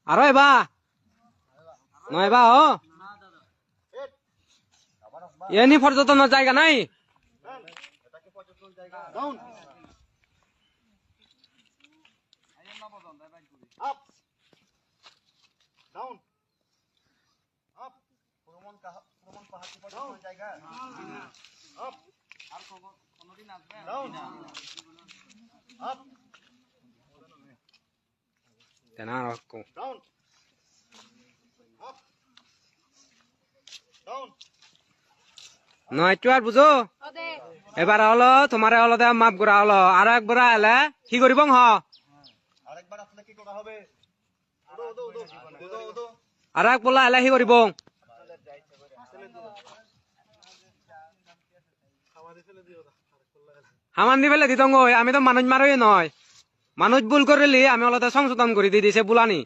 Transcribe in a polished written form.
আরো এবা নয় বা ও এনি পর্যটনের জায়গা নাই নয় একটু আর বুঝো এবার হলো তোমার হলো দে মাপ করা হলো আর একবার এলে কি করিব আর এক বলা এলে কি করিব হামান দি ফেলে দিত আমি তো মানুষ মারই নয় মানুষ ভুল করলি আমি হলো সংশোধন করে দিয়ে দিছে বুলানি